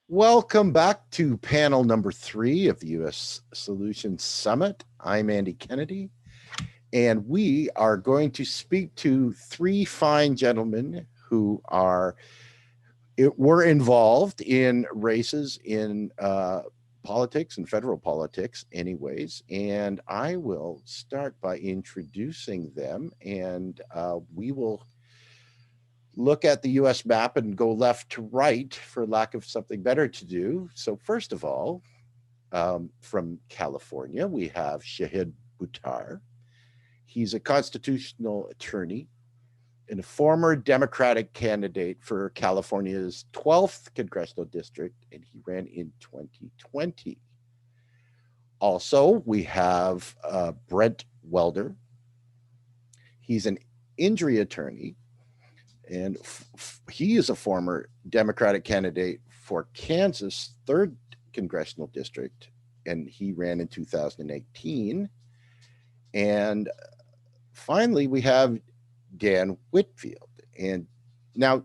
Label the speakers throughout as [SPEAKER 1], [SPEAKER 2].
[SPEAKER 1] Welcome back to panel number 3 of the U.S. Solutions Summit. I'm Andy Kennedy, and we are going to speak to 3 fine gentlemen who were involved in races in politics and federal politics anyways. And I will start by introducing them, and we will look at the US map and go left to right for lack of something better to do. So first of all, from California, we have Shahid Buttar. He's a constitutional attorney and a former Democratic candidate for California's 12th congressional district, and he ran in 2020. Also, we have Brent Welder. He's an injury attorney, and he is a former Democratic candidate for Kansas' 3rd congressional district, and he ran in 2018. And finally, we have Dan Whitfield. And now,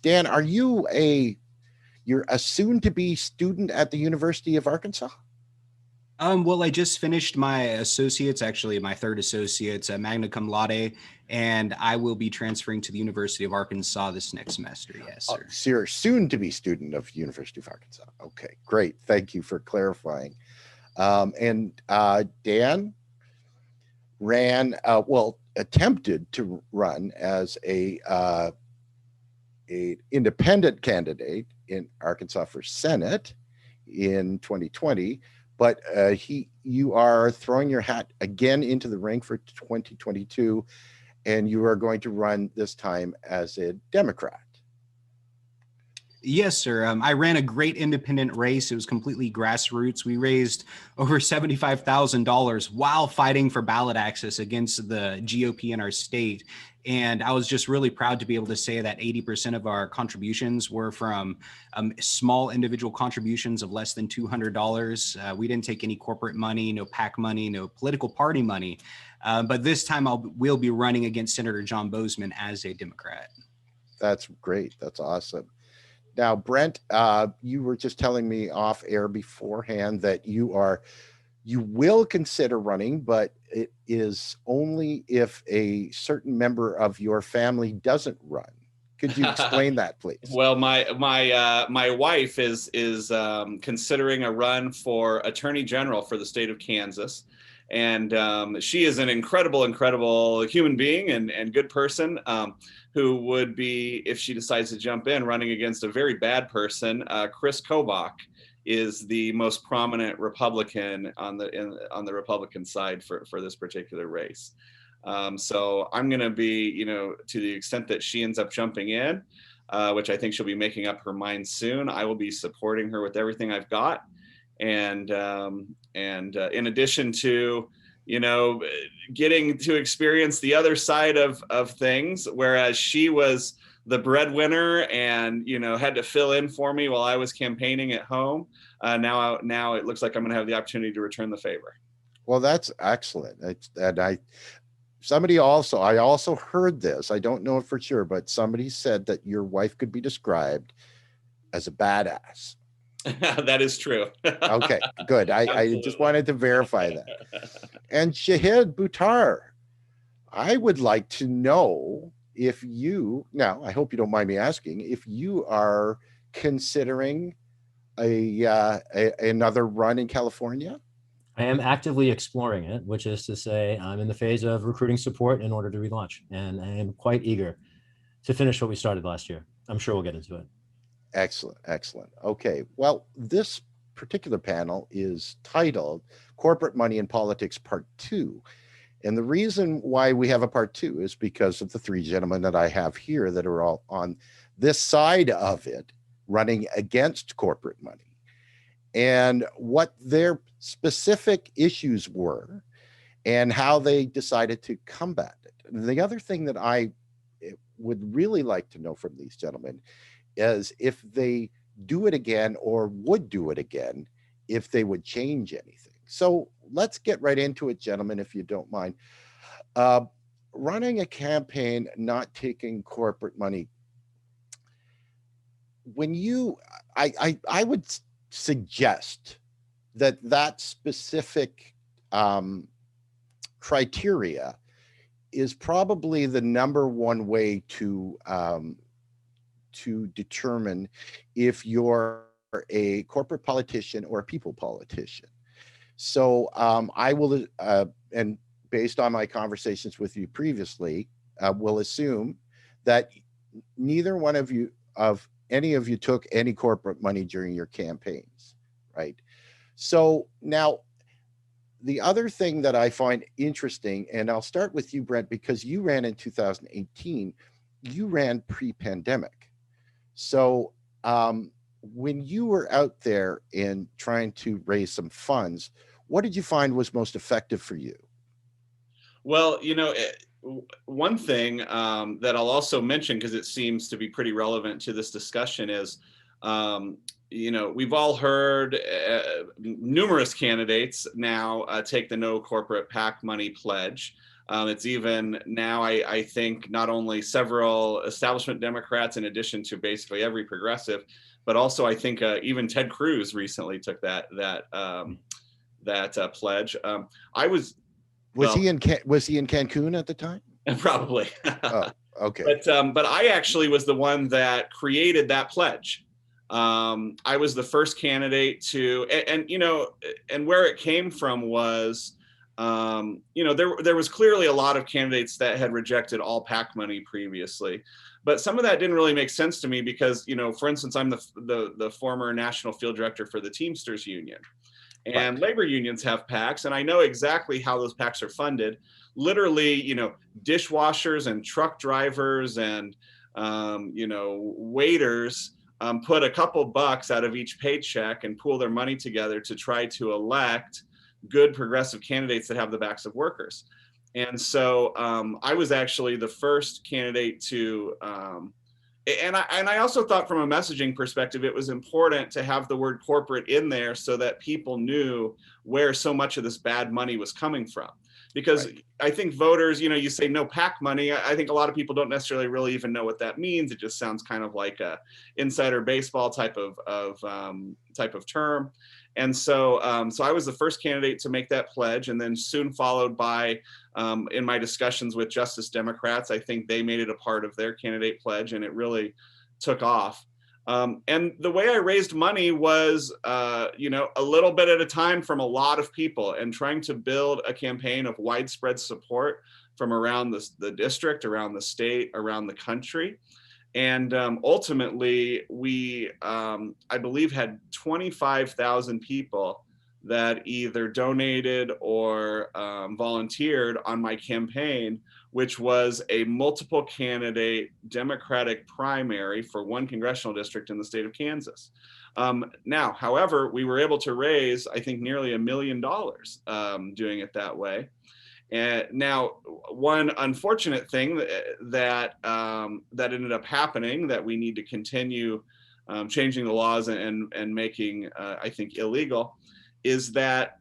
[SPEAKER 1] Dan, you're a soon-to-be student at the University of Arkansas?
[SPEAKER 2] Well, I just finished my associates, actually my 3rd associates, magna cum laude, and I will be transferring to the University of Arkansas this next semester. Yes, sir.
[SPEAKER 1] So you're a soon-to-be student of University of Arkansas. Okay, great. Thank you for clarifying. And Dan attempted to run as a independent candidate in Arkansas for Senate in 2020. But you are throwing your hat again into the ring for 2022, and you are going to run this time as a Democrat.
[SPEAKER 2] Yes, sir. I ran a great independent race. It was completely grassroots. We raised over $75,000 while fighting for ballot access against the GOP in our state. And I was just really proud to be able to say that 80% of our contributions were from small individual contributions of less than $200. We didn't take any corporate money, no PAC money, no political party money. But this time we'll be running against Senator John Bozeman as a Democrat.
[SPEAKER 1] That's great. That's awesome. Now, Brent, you were just telling me off air beforehand that you will consider running, but it is only if a certain member of your family doesn't run. Could you explain that, please?
[SPEAKER 3] Well, my wife is considering a run for Attorney General for the state of Kansas. And she is an incredible human being and good person who would be, if she decides to jump in, running against a very bad person. Chris Kobach is the most prominent Republican on the Republican side for this particular race. So I'm going to be, to the extent that she ends up jumping in, which I think she'll be making up her mind soon, I will be supporting her with everything I've got. And in addition to, getting to experience the other side of things, whereas she was the breadwinner and, had to fill in for me while I was campaigning at home. Now it looks like I'm going to have the opportunity to return the favor.
[SPEAKER 1] Well, that's excellent. I also heard this. I don't know it for sure, but somebody said that your wife could be described as a badass.
[SPEAKER 3] That is true.
[SPEAKER 1] Okay, good. I just wanted to verify that. And Shahid Buttar, I would like to know if now I hope you don't mind me asking, if you are considering another run in California.
[SPEAKER 4] I am actively exploring it, which is to say I'm in the phase of recruiting support in order to relaunch, and I am quite eager to finish what we started last year. I'm sure we'll get into it.
[SPEAKER 1] Excellent. Okay, well, this particular panel is titled Corporate Money in Politics Part 2. And the reason why we have a Part 2 is because of the 3 gentlemen that I have here that are all on this side of it, running against corporate money, and what their specific issues were and how they decided to combat it. And the other thing that I would really like to know from these gentlemen is if they do it again or would do it again, if they would change anything. So let's get right into it, gentlemen, if you don't mind. Running a campaign, not taking corporate money. I would suggest that that specific criteria is probably the number one way to determine if you're a corporate politician or a people politician. So I will, and based on my conversations with you previously, will assume that neither one of you, of any of you, took any corporate money during your campaigns, right? So now, the other thing that I find interesting, and I'll start with you, Brent, because you ran in 2018, you ran pre-pandemic. So when you were out there in trying to raise some funds, what did you find was most effective for you?
[SPEAKER 3] Well, one thing that I'll also mention, because it seems to be pretty relevant to this discussion, is we've all heard numerous candidates now take the no corporate PAC money pledge. It's even now, I think, not only several establishment Democrats, in addition to basically every progressive, but also I think even Ted Cruz recently took that pledge.
[SPEAKER 1] Was he in Cancun at the time?
[SPEAKER 3] Probably.
[SPEAKER 1] Oh, okay.
[SPEAKER 3] But I actually was the one that created that pledge. I was the first candidate to, and where it came from was, there was clearly a lot of candidates that had rejected all PAC money previously, but some of that didn't really make sense to me because, for instance, I'm the former national field director for the Teamsters Union. And
[SPEAKER 1] Right.
[SPEAKER 3] labor unions have PACs, and I know exactly how those PACs are funded. Literally, dishwashers and truck drivers and, waiters put a couple bucks out of each paycheck and pool their money together to try to elect good progressive candidates that have the backs of workers. And so I was actually the first candidate to, and I also thought from a messaging perspective, it was important to have the word corporate in there so that people knew where so much of this bad money was coming from. Because right. I think voters, you say no PAC money. I think a lot of people don't necessarily really even know what that means. It just sounds kind of like a insider baseball type of term. And so I was the first candidate to make that pledge, and then soon followed by, in my discussions with Justice Democrats, I think they made it a part of their candidate pledge, and it really took off. And the way I raised money was, a little bit at a time from a lot of people, and trying to build a campaign of widespread support from around the district, around the state, around the country. And ultimately, we, I believe, had 25,000 people that either donated or volunteered on my campaign, which was a multiple candidate Democratic primary for one congressional district in the state of Kansas. Now, however, we were able to raise, I think, nearly $1 million doing it that way. And now, one unfortunate thing that ended up happening that we need to continue changing the laws and making, I think, illegal, is that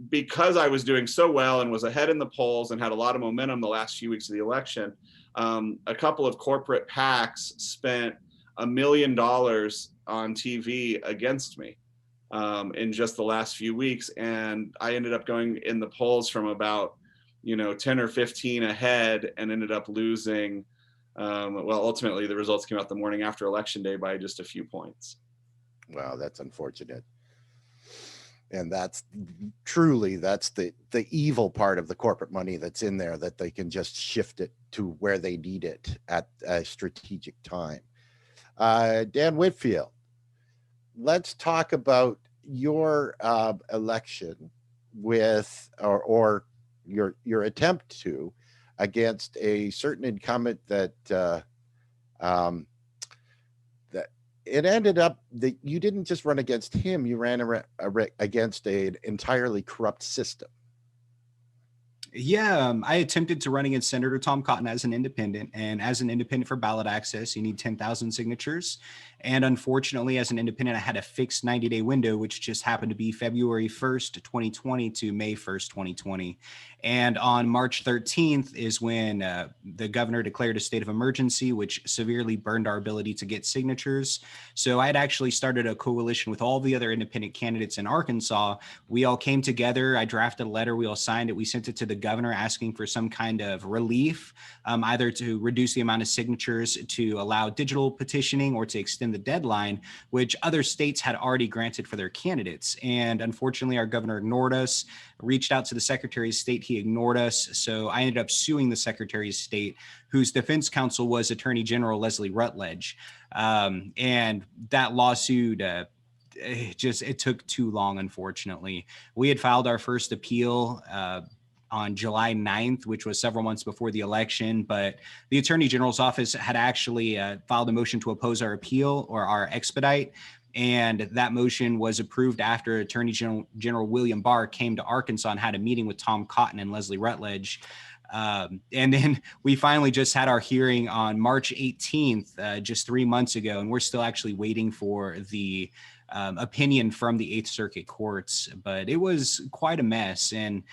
[SPEAKER 3] because I was doing so well and was ahead in the polls and had a lot of momentum the last few weeks of the election, a couple of corporate PACs spent $1 million on TV against me in just the last few weeks, and I ended up going in the polls from about 10 or 15 ahead and ended up losing. Ultimately, the results came out the morning after Election Day by just a few points.
[SPEAKER 1] Wow, that's unfortunate. And that's truly, that's the evil part of the corporate money that's in there, that they can just shift it to where they need it at a strategic time. Dan Whitfield, let's talk about your election with, or your attempt to, against a certain incumbent that that it ended up that you didn't just run against him, you ran against an entirely corrupt system.
[SPEAKER 2] Yeah, I attempted to run against Senator Tom Cotton as an independent, and as an independent for ballot access, you need 10,000 signatures. And unfortunately, as an independent, I had a fixed 90-day window, which just happened to be February 1st, 2020 to May 1st, 2020. And on March 13th is when the governor declared a state of emergency, which severely burned our ability to get signatures. So I had actually started a coalition with all the other independent candidates in Arkansas. We all came together. I drafted a letter. We all signed it. We sent it to the governor asking for some kind of relief, either to reduce the amount of signatures, to allow digital petitioning, or to extend the deadline, which other states had already granted for their candidates. And unfortunately, our governor ignored us, reached out to the Secretary of State. He ignored us. So I ended up suing the Secretary of State, whose defense counsel was Attorney General Leslie Rutledge. And that lawsuit, it took too long, unfortunately. We had filed our first appeal on July 9th, which was several months before the election, but the Attorney General's office had actually filed a motion to oppose our appeal, or our expedite. And that motion was approved after Attorney General William Barr came to Arkansas and had a meeting with Tom Cotton and Leslie Rutledge. And then we finally just had our hearing on March 18th, just 3 months ago, and we're still actually waiting for the opinion from the Eighth Circuit courts. But it was quite a mess. And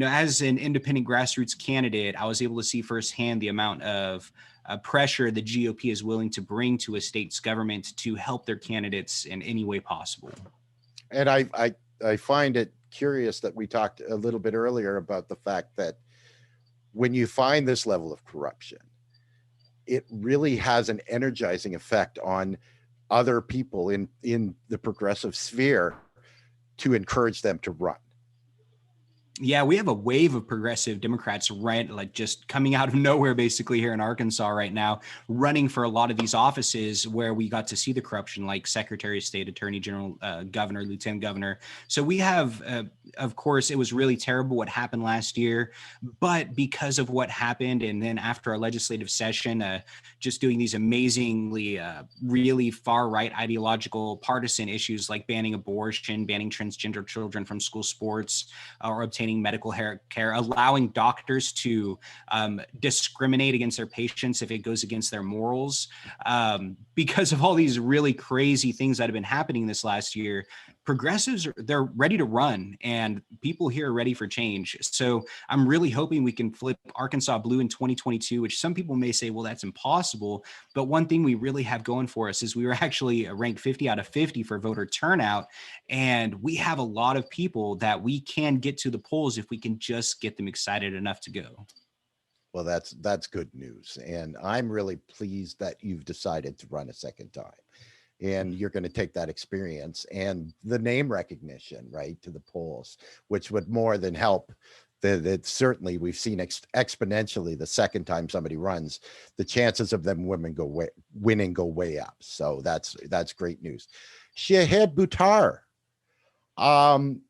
[SPEAKER 2] as an independent grassroots candidate, I was able to see firsthand the amount of pressure the GOP is willing to bring to a state's government to help their candidates in any way possible.
[SPEAKER 1] And I find it curious that we talked a little bit earlier about the fact that when you find this level of corruption, it really has an energizing effect on other people in the progressive sphere to encourage them to run.
[SPEAKER 2] Yeah, we have a wave of progressive Democrats just coming out of nowhere, basically, here in Arkansas right now, running for a lot of these offices where we got to see the corruption, like Secretary of State, Attorney General, Governor, Lieutenant Governor. So we have, of course, it was really terrible what happened last year, but because of what happened, and then after our legislative session, just doing these amazingly, really far-right ideological partisan issues like banning abortion, banning transgender children from school sports, or obtaining medical care, allowing doctors to discriminate against their patients if it goes against their morals. Because of all these really crazy things that have been happening this last year, progressives, they're ready to run, and people here are ready for change. So I'm really hoping we can flip Arkansas blue in 2022, which some people may say, well, that's impossible. But one thing we really have going for us is we were actually ranked 50 out of 50 for voter turnout. And we have a lot of people that we can get to the polls if we can just get them excited enough to go.
[SPEAKER 1] Well, that's good news. And I'm really pleased that you've decided to run a second time. And you're going to take that experience and the name recognition, right, to the polls, which would more than help. That certainly we've seen exponentially the second time somebody runs, the chances of them winning go way up. So that's great news. Shahid Buttar,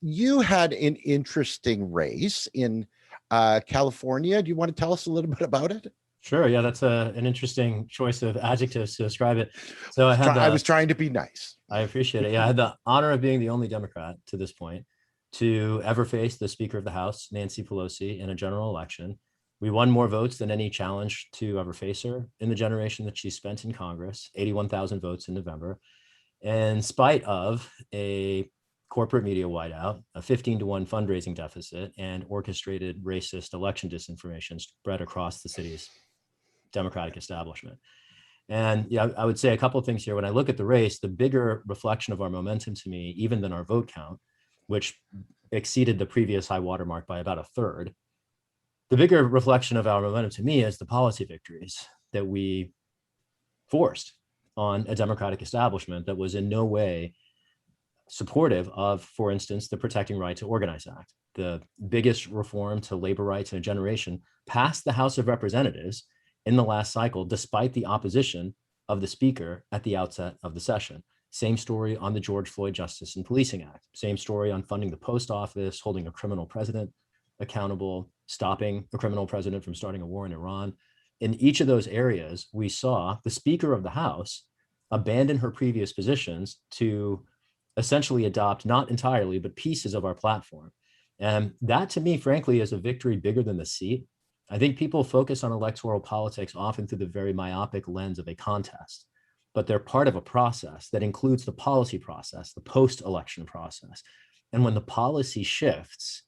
[SPEAKER 1] you had an interesting race in California. Do you want to tell us a little bit about it?
[SPEAKER 4] Sure. Yeah, that's an interesting choice of adjectives to describe it. So
[SPEAKER 1] I was trying to be nice.
[SPEAKER 4] I appreciate it. Yeah, I had the honor of being the only Democrat to this point to ever face the Speaker of the House, Nancy Pelosi, in a general election. We won more votes than any challenge to ever face her in the generation that she spent in Congress, 81,000 votes in November, in spite of a corporate media whiteout, a 15-to-1 fundraising deficit, and orchestrated racist election disinformation spread across the city's Democratic establishment. And yeah, I would say a couple of things here. When I look at the race, the bigger reflection of our momentum to me, even than our vote count, which exceeded the previous high watermark by about a third, the bigger reflection of our momentum to me is the policy victories that we forced on a Democratic establishment that was in no way supportive of, for instance, the Protecting Right to Organize Act, the biggest reform to labor rights in a generation, passed the House of Representatives in the last cycle, despite the opposition of the Speaker at the outset of the session. Same story on the George Floyd Justice and Policing Act. Same story on funding the post office, holding a criminal president accountable, stopping a criminal president from starting a war in Iran. In each of those areas, we saw the Speaker of the House abandon her previous positions to essentially adopt not entirely, but pieces of our platform. And that to me, frankly, is a victory bigger than the seat. I think people focus on electoral politics often through the very myopic lens of a contest, but they're part of a process that includes the policy process, the post-election process. And when the policy shifts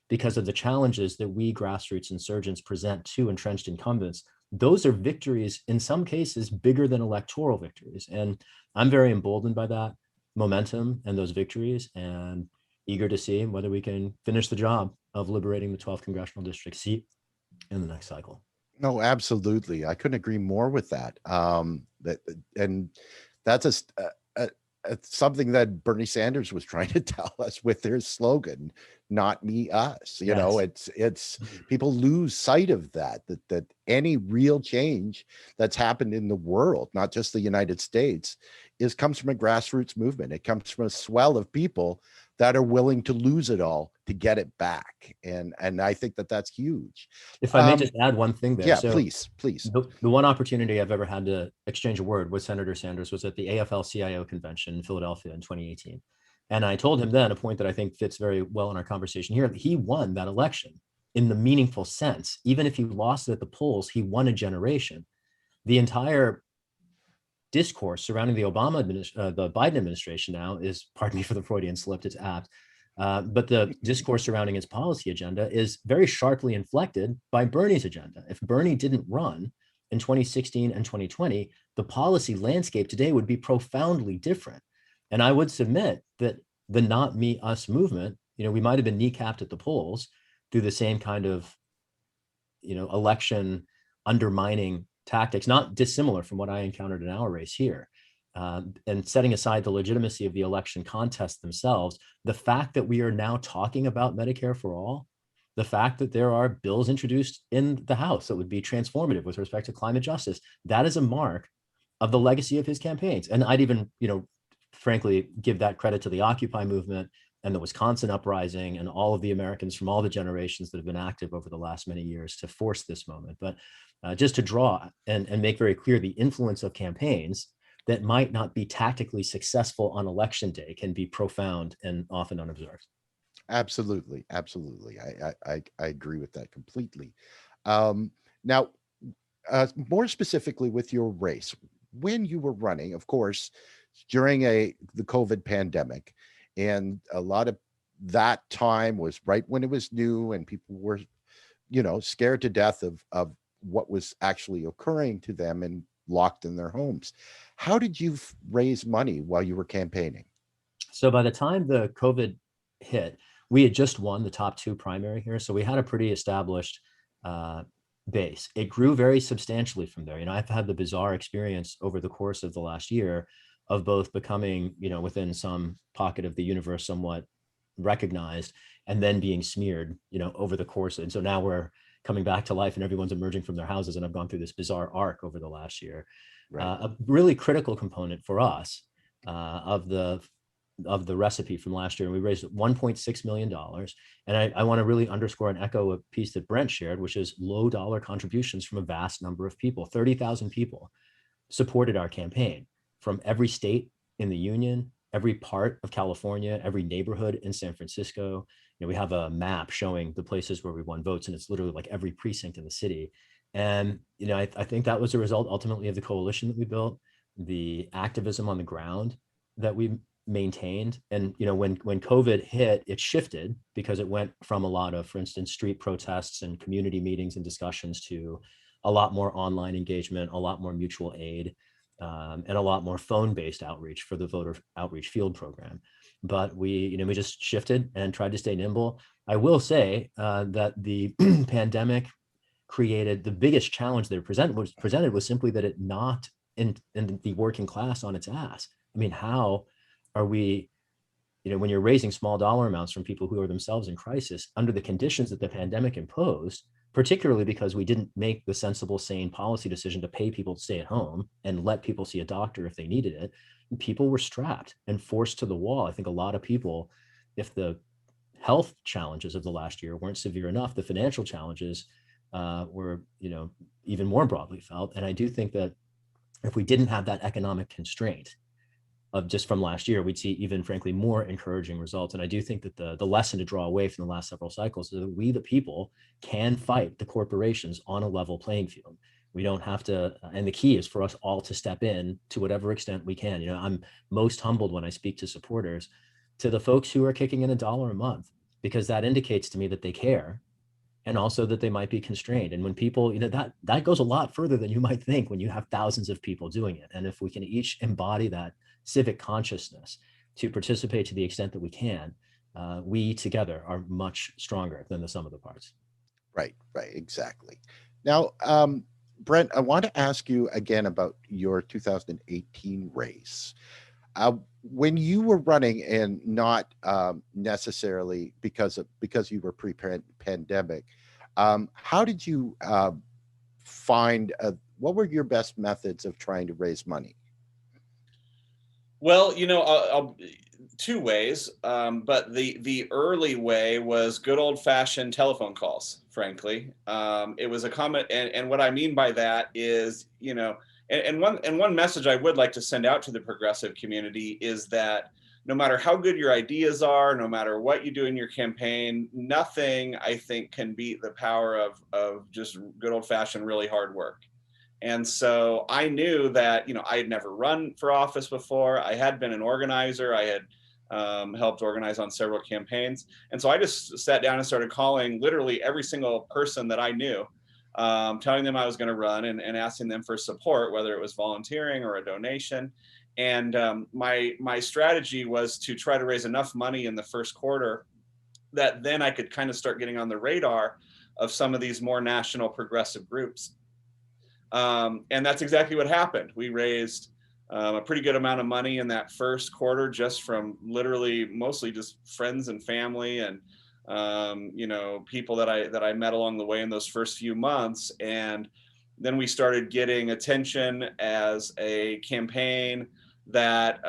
[SPEAKER 4] because of the challenges that we grassroots insurgents present to entrenched incumbents, those are victories, in some cases, bigger than electoral victories. And I'm very emboldened by that momentum and those victories, and eager to see whether we can finish the job of liberating the 12th congressional district seat in the next cycle.
[SPEAKER 1] No, absolutely. I couldn't agree more with that. And that's something that Bernie Sanders was trying to tell us with their slogan, "Not me, us." You know, it's people lose sight of that any real change that's happened in the world, not just the United States, comes from a grassroots movement. It comes from a swell of people that are willing to lose it all to get it back. And I think that's huge.
[SPEAKER 4] If I may just add one thing there.
[SPEAKER 1] Yeah,
[SPEAKER 4] so
[SPEAKER 1] please.
[SPEAKER 4] The one opportunity I've ever had to exchange a word with Senator Sanders was at the AFL-CIO convention in Philadelphia in 2018. And I told him then a point that I think fits very well in our conversation here, that he won that election in the meaningful sense. Even if he lost it at the polls, he won a generation. The entire discourse surrounding the the Biden administration now is, pardon me for the Freudian slip, it's apt, but the discourse surrounding its policy agenda is very sharply inflected by Bernie's agenda. If Bernie didn't run in 2016 and 2020, the policy landscape today would be profoundly different. And I would submit that the not me, us movement, we might have been kneecapped at the polls through the same kind of, election undermining tactics, not dissimilar from what I encountered in our race here. And setting aside the legitimacy of the election contests themselves, the fact that we are now talking about Medicare for all, the fact that there are bills introduced in the House that would be transformative with respect to climate justice, that is a mark of the legacy of his campaigns. And I'd even, frankly, give that credit to the Occupy movement and the Wisconsin uprising and all of the Americans from all the generations that have been active over the last many years to force this moment. But just to draw and make very clear the influence of campaigns that might not be tactically successful on election day can be profound and often unobserved.
[SPEAKER 1] Absolutely. I agree with that completely. Now, more specifically with your race, when you were running, of course, during the COVID pandemic, and a lot of that time was right when it was new and people were, scared to death of what was actually occurring to them and locked in their homes. How did you raise money while you were campaigning?
[SPEAKER 4] So by the time the COVID hit, we had just won the top 2 primary here. So we had a pretty established base. It grew very substantially from there. I've had the bizarre experience over the course of the last year of both becoming, within some pocket of the universe, somewhat recognized, and then being smeared, over the course. And so now we're coming back to life and everyone's emerging from their houses. And I've gone through this bizarre arc over the last year. Right. A really critical component for us of the recipe from last year. And we raised $1.6 million. And I want to really underscore and echo a piece that Brent shared, which is low dollar contributions from a vast number of people. 30,000 people supported our campaign from every state in the union, every part of California, every neighborhood in San Francisco. We have a map showing the places where we won votes, and it's literally like every precinct in the city. And, I think that was a result ultimately of the coalition that we built, the activism on the ground that we maintained. And, when COVID hit, it shifted because it went from a lot of, for instance, street protests and community meetings and discussions to a lot more online engagement, a lot more mutual aid, and a lot more phone-based outreach for the voter outreach field program. But we just shifted and tried to stay nimble. I will say that the pandemic created the biggest challenge that it presented was simply that it knocked in the working class on its ass. I mean, how are we, when you're raising small dollar amounts from people who are themselves in crisis under the conditions that the pandemic imposed, particularly because we didn't make the sensible, sane policy decision to pay people to stay at home and let people see a doctor if they needed it, people were strapped and forced to the wall. I think a lot of people, if the health challenges of the last year weren't severe enough, the financial challenges were, even more broadly felt. And I do think that if we didn't have that economic constraint, of just from last year, we'd see even frankly more encouraging results. And I do think that the lesson to draw away from the last several cycles is that we, the people, can fight the corporations on a level playing field. We don't have to, and the key is for us all to step in to whatever extent we can. You know, I'm most humbled when I speak to supporters, to the folks who are kicking in $1 a month, because that indicates to me that they care, and also that they might be constrained. And when people, you know, that goes a lot further than you might think when you have thousands of people doing it. And if we can each embody that civic consciousness to participate to the extent that we can, we together are much stronger than the sum of the parts.
[SPEAKER 1] Right, exactly. Now, Brent, I want to ask you again about your 2018 race. When you were running, and not necessarily because you were pre-pandemic, how did you find? What were your best methods of trying to raise money?
[SPEAKER 3] Well, I'll two ways, but the early way was good old fashioned telephone calls. Frankly, it was a comment, and what I mean by that is, and one message I would like to send out to the progressive community is that no matter how good your ideas are, no matter what you do in your campaign, nothing I think can beat the power of just good old fashioned really hard work. And so I knew that, I had never run for office before. I had been an organizer. I had helped organize on several campaigns. And so I just sat down and started calling literally every single person that I knew, telling them I was going to run, and asking them for support, whether it was volunteering or a donation. And my strategy was to try to raise enough money in the first quarter that then I could kind of start getting on the radar of some of these more national progressive groups. And that's exactly what happened. We raised a pretty good amount of money in that first quarter, just from literally mostly just friends and family, and people that I met along the way in those first few months. And then we started getting attention as a campaign that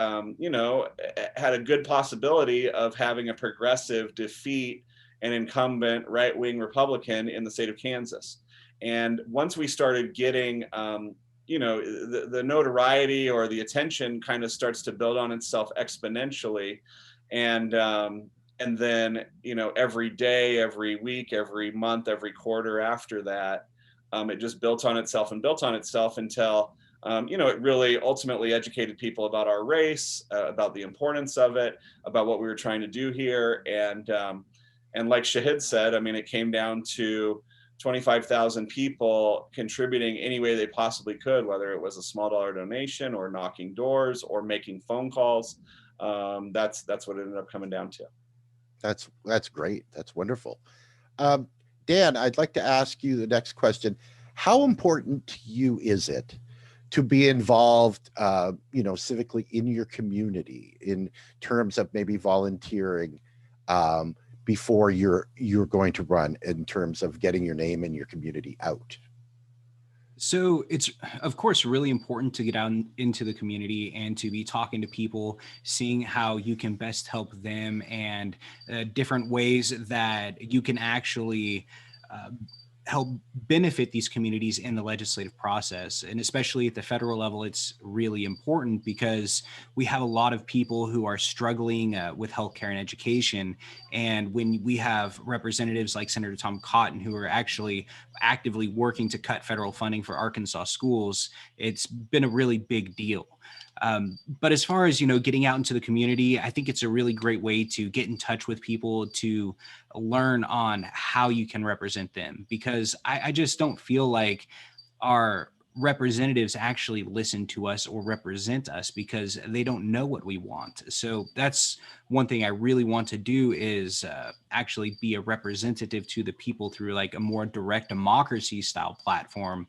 [SPEAKER 3] had a good possibility of having a progressive defeat an incumbent right-wing Republican in the state of Kansas. And once we started getting, the notoriety or the attention kind of starts to build on itself exponentially. And then, every day, every week, every month, every quarter after that, it just built on itself until, it really ultimately educated people about our race, about the importance of it, about what we were trying to do here. And like Shahid said, it came down to 25,000 people contributing any way they possibly could, whether it was a small dollar donation or knocking doors or making phone calls. That's what it ended up coming down to.
[SPEAKER 1] That's great. That's wonderful. Dan, I'd like to ask you the next question. How important to you is it to be involved, civically in your community in terms of maybe volunteering, before you're going to run, in terms of getting your name and your community out?
[SPEAKER 2] So it's, of course, really important to get out into the community and to be talking to people, seeing how you can best help them, and different ways that you can actually help benefit these communities in the legislative process. And especially at the federal level, it's really important because we have a lot of people who are struggling with healthcare and education. And when we have representatives like Senator Tom Cotton, who are actually actively working to cut federal funding for Arkansas schools, it's been a really big deal. But as far as, getting out into the community, I think it's a really great way to get in touch with people, to learn on how you can represent them, because I just don't feel like our representatives actually listen to us or represent us, because they don't know what we want. So that's one thing I really want to do, is actually be a representative to the people through like a more direct democracy style platform.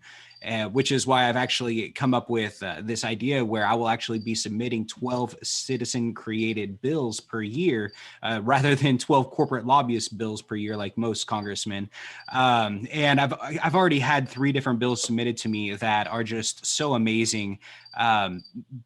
[SPEAKER 2] Which is why I've actually come up with this idea where I will actually be submitting 12 citizen created bills per year, rather than 12 corporate lobbyist bills per year, like most congressmen. And I've already had 3 different bills submitted to me that are just so amazing.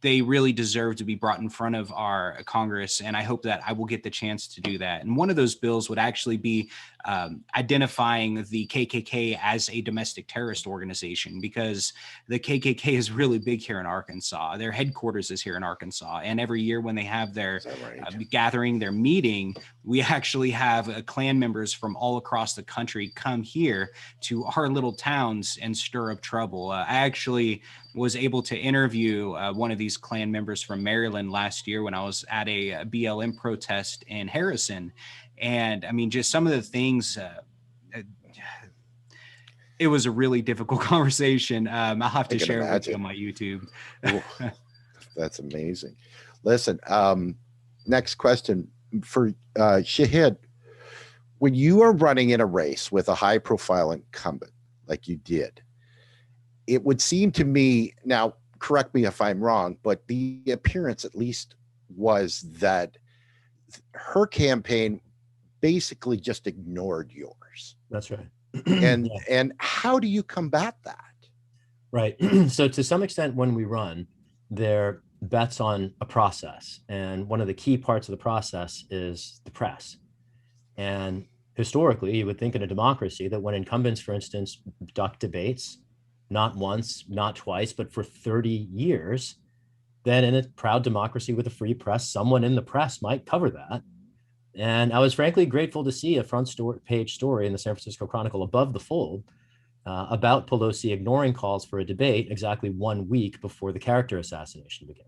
[SPEAKER 2] they really deserve to be brought in front of our Congress. And I hope that I will get the chance to do that. And one of those bills would actually be identifying the KKK as a domestic terrorist organization, because the KKK is really big here in Arkansas. Their headquarters is here in Arkansas. And every year when they have their gathering, their meeting, we actually have Klan members from all across the country come here to our little towns and stir up trouble. I actually was able to interview one of these Klan members from Maryland last year when I was at a BLM protest in Harrison. And I mean, just some of the things, it was a really difficult conversation. I'll have to share it with you on my YouTube.
[SPEAKER 1] That's amazing. Listen, next question for Shahid. When you are running in a race with a high profile incumbent like you did, it would seem to me, now correct me if I'm wrong, but the appearance at least was that her campaign basically just ignored yours.
[SPEAKER 4] That's right.
[SPEAKER 1] And and how do you combat that?
[SPEAKER 4] Right. So to some extent, when we run, they're bets on a process. And one of the key parts of the process is the press. And historically, you would think in a democracy that when incumbents, for instance, duck debates, not once, not twice, but for 30 years, then in a proud democracy with a free press, someone in the press might cover that. And I was frankly grateful to see a front page story in the San Francisco Chronicle above the fold about Pelosi ignoring calls for a debate exactly 1 week before the character assassination began.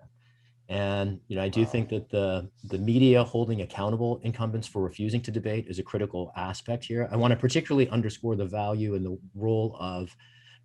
[SPEAKER 4] And I do think that the media holding accountable incumbents for refusing to debate is a critical aspect here. I want to particularly underscore the value and the role of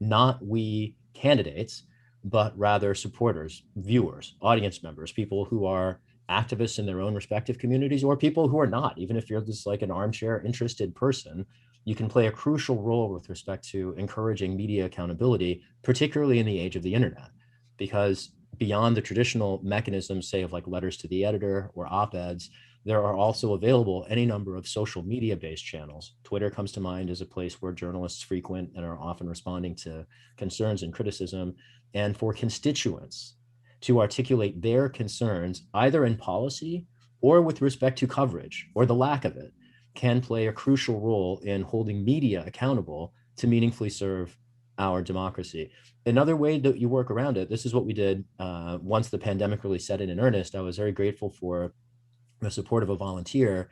[SPEAKER 4] not we candidates, but rather supporters, viewers, audience members, people who are activists in their own respective communities, or people who are not. Even if you're just like an armchair interested person, you can play a crucial role with respect to encouraging media accountability, particularly in the age of the internet, because beyond the traditional mechanisms, say of like letters to the editor or op-eds, there are also available any number of social media based channels. Twitter comes to mind as a place where journalists frequent and are often responding to concerns and criticism. And for constituents to articulate their concerns, either in policy or with respect to coverage or the lack of it, can play a crucial role in holding media accountable to meaningfully serve our democracy. Another way that you work around it, this is what we did once the pandemic really set in earnest. I was very grateful for the support of a volunteer,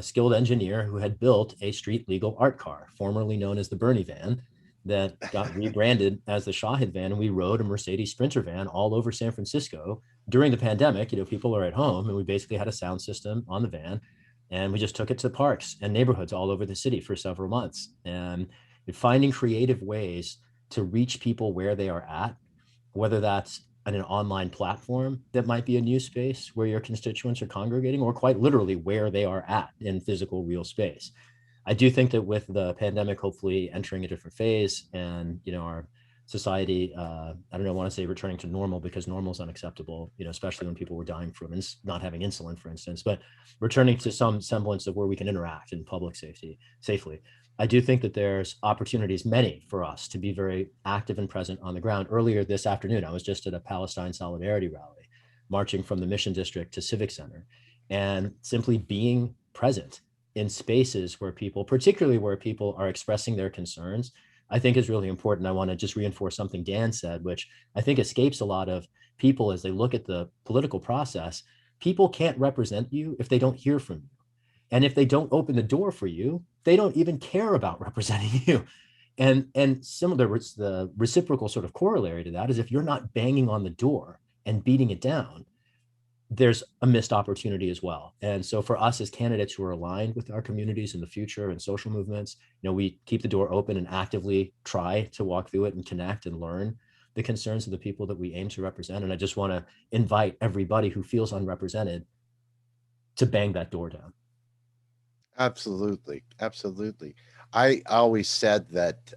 [SPEAKER 4] skilled engineer who had built a street legal art car, formerly known as the Bernie van, that got rebranded as the Shahid van. And we rode a Mercedes Sprinter van all over San Francisco during the pandemic. People are at home, and we basically had a sound system on the van. And we just took it to parks and neighborhoods all over the city for several months. And finding creative ways to reach people where they are at, whether that's on an online platform that might be a news space where your constituents are congregating, or quite literally where they are at in physical real space. I do think that with the pandemic hopefully entering a different phase, and our society, I don't want to say returning to normal, because normal is unacceptable, especially when people were dying from not having insulin, for instance, but returning to some semblance of where we can interact in public safely. I do think that there's opportunities, many, for us to be very active and present on the ground. Earlier this afternoon, I was just at a Palestine Solidarity rally, marching from the Mission District to Civic Center, and simply being present in spaces where people, particularly where people are expressing their concerns, I think is really important. I want to just reinforce something Dan said, which I think escapes a lot of people as they look at the political process. People can't represent you if they don't hear from you. And if they don't open the door for you, they don't even care about representing you. And similar, the reciprocal sort of corollary to that is if you're not banging on the door and beating it down, there's a missed opportunity as well. And so for us as candidates who are aligned with our communities in the future and social movements, we keep the door open and actively try to walk through it and connect and learn the concerns of the people that we aim to represent. And I just want to invite everybody who feels unrepresented to bang that door down.
[SPEAKER 1] Absolutely. I always said that,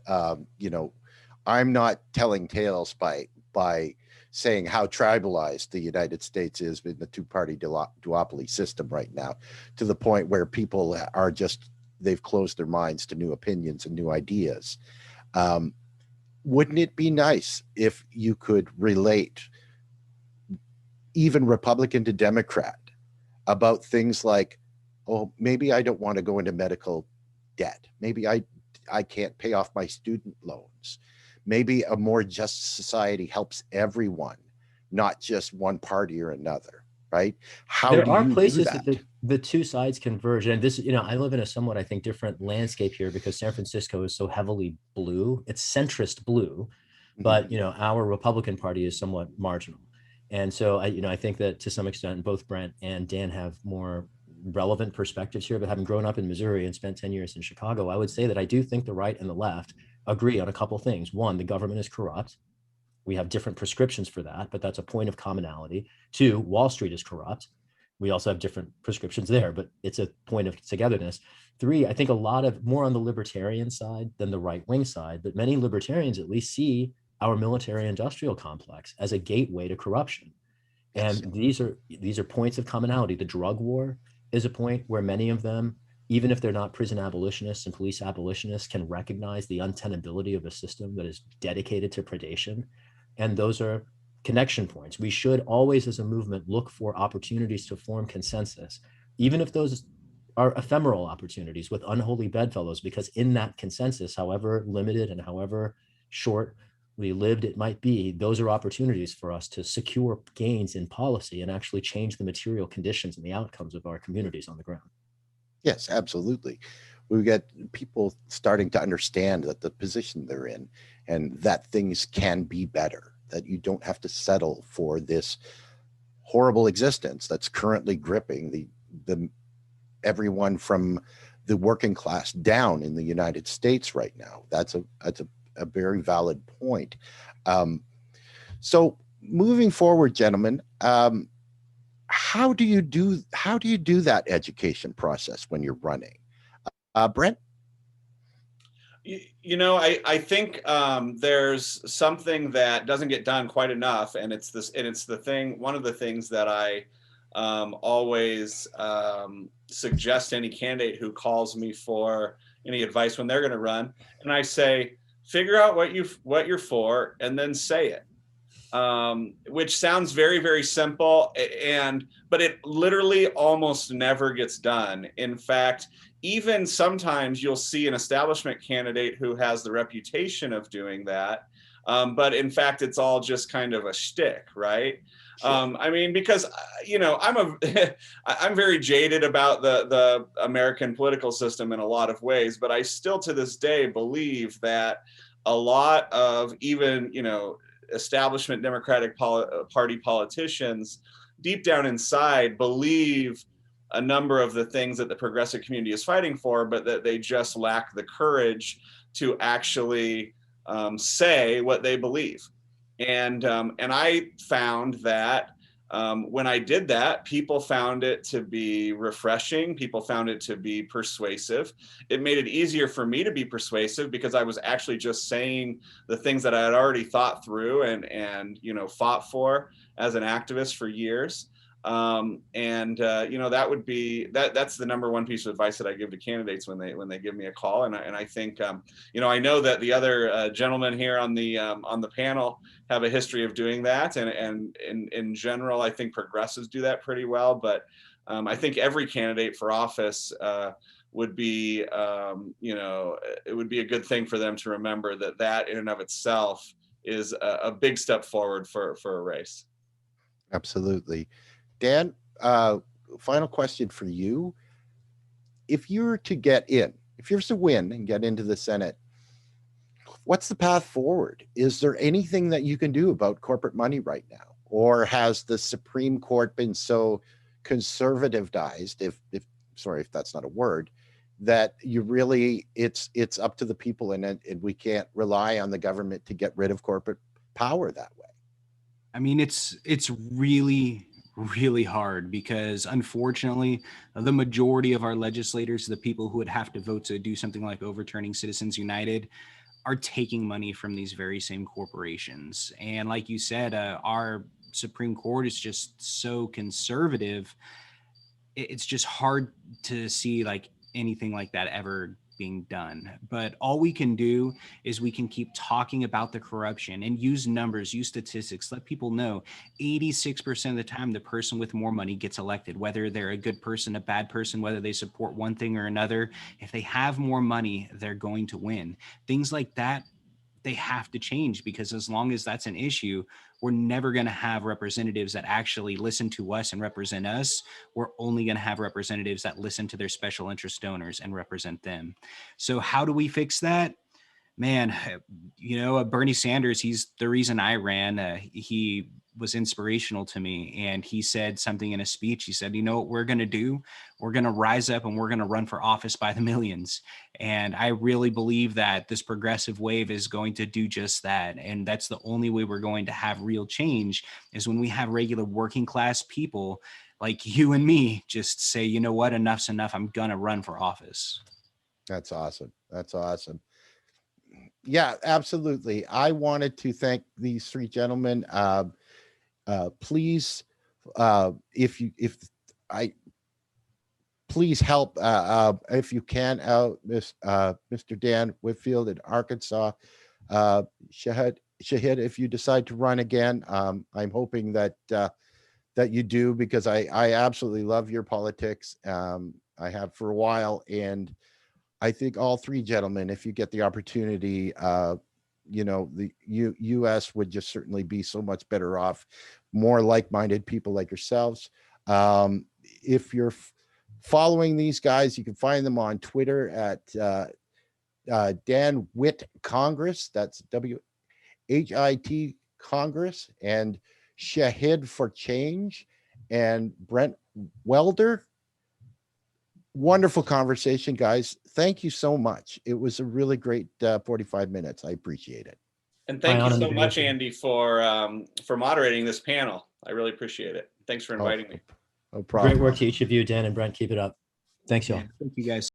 [SPEAKER 1] I'm not telling tales by saying how tribalized the United States is in the two-party duopoly system right now, to the point where people are they've closed their minds to new opinions and new ideas. wouldn't it be nice if you could relate even Republican to Democrat about things like, oh, maybe I don't want to go into medical debt. Maybe I can't pay off my student loans. Maybe a more just society helps everyone, not just one party or another, right? How
[SPEAKER 4] There
[SPEAKER 1] do
[SPEAKER 4] are
[SPEAKER 1] you do
[SPEAKER 4] places
[SPEAKER 1] that?
[SPEAKER 4] that the two sides converge. And this, I live in a somewhat, I think, different landscape here because San Francisco is so heavily blue. It's centrist blue, but, our Republican Party is somewhat marginal. And so I think that to some extent, both Brent and Dan have more relevant perspectives here, but having grown up in Missouri and spent 10 years in Chicago, I would say that I do think the right and the left agree on a couple things. One, the government is corrupt. We have different prescriptions for that, but that's a point of commonality. Two, Wall Street is corrupt. We also have different prescriptions there, but it's a point of togetherness. Three, I think a lot of more on the libertarian side than the right wing side, but many libertarians at least see our military industrial complex as a gateway to corruption.
[SPEAKER 1] Yes.
[SPEAKER 4] And these are points of commonality. The drug war is a point where many of them, even if they're not prison abolitionists and police abolitionists, can recognize the untenability of a system that is dedicated to predation. And those are connection points. We should always, as a movement, look for opportunities to form consensus, even if those are ephemeral opportunities with unholy bedfellows, because in that consensus, however limited and however short lived it might be, those are opportunities for us to secure gains in policy and actually change the material conditions and the outcomes of our communities on the ground.
[SPEAKER 1] Yes, absolutely. We get people starting to understand that the position they're in and that things can be better, that you don't have to settle for this horrible existence that's currently gripping the everyone from the working class down in the United States right now. That's a very valid point. So moving forward, gentlemen, how do you do that education process when you're running? Brent?
[SPEAKER 3] I think there's something that doesn't get done quite enough, and it's one of the things that I always suggest to any candidate who calls me for any advice when they're going to run, and I say, figure out what you're for, and then say it. Which sounds very, very simple, but it literally almost never gets done. In fact, even sometimes you'll see an establishment candidate who has the reputation of doing that, but in fact, it's all just kind of a shtick, right? Sure. Because I'm very jaded about the American political system in a lot of ways, but I still to this day believe that a lot of even establishment Democratic Party politicians deep down inside believe a number of the things that the progressive community is fighting for, but that they just lack the courage to actually say what they believe. And I found that when I did that, people found it to be refreshing. People found it to be persuasive. It made it easier for me to be persuasive because I was actually just saying the things that I had already thought through and fought for as an activist for years. That would be that's the number one piece of advice that I give to candidates when they give me a call. And I think I know that the other gentlemen here on the panel have a history of doing that, and in general, I think progressives do that pretty well. But I think every candidate for office would be it would be a good thing for them to remember that in and of itself is a big step forward for a race.
[SPEAKER 1] Absolutely. Dan, final question for you. If you're to win and get into the Senate, what's the path forward? Is there anything that you can do about corporate money right now? Or has the Supreme Court been so conservativized, if that's not a word, that it's up to the people and we can't rely on the government to get rid of corporate power that way?
[SPEAKER 2] It's really, really hard because unfortunately, the majority of our legislators, the people who would have to vote to do something like overturning Citizens United, are taking money from these very same corporations. And like you said, our Supreme Court is just so conservative. It's just hard to see like anything like that ever being done. But all we can do is we can keep talking about the corruption and use numbers, use statistics, let people know 86% of the time the person with more money gets elected, whether they're a good person, a bad person, whether they support one thing or another. If they have more money, they're going to win. Things like that, they have to change, because as long as that's an issue, we're never going to have representatives that actually listen to us and represent us. We're only going to have representatives that listen to their special interest donors and represent them. So how do we fix that? Man, Bernie Sanders, he's the reason I ran. He was inspirational to me. And he said something in a speech. He said, you know what we're going to do? We're going to rise up and we're going to run for office by the millions. And I really believe that this progressive wave is going to do just that. And that's the only way we're going to have real change, is when we have regular working class people like you and me just say, you know what, enough's enough. I'm going to run for office.
[SPEAKER 1] That's awesome. That's awesome. Yeah, absolutely. I wanted to thank these three gentlemen. Please, please help if you can out Mr. Dan Whitfield in Arkansas. Shahid, if you decide to run again, I'm hoping that that you do, because I absolutely love your politics. I have for a while, and I think all three gentlemen, if you get the opportunity, the U.S. would just certainly be so much better off, more like-minded people like yourselves. If you're following these guys, you can find them on Twitter at Dan Witt Congress. That's WHIT Congress, and Shahid for Change, and Brent Welder. Wonderful conversation, guys. Thank you so much. It was a really great 45 minutes. I appreciate it.
[SPEAKER 3] And thank you so much, Andy, for moderating this panel. I really appreciate it. Thanks for inviting me.
[SPEAKER 1] No problem.
[SPEAKER 4] Great work to each of you, Dan and Brent. Keep it up. Thanks, y'all.
[SPEAKER 2] Thank you, guys.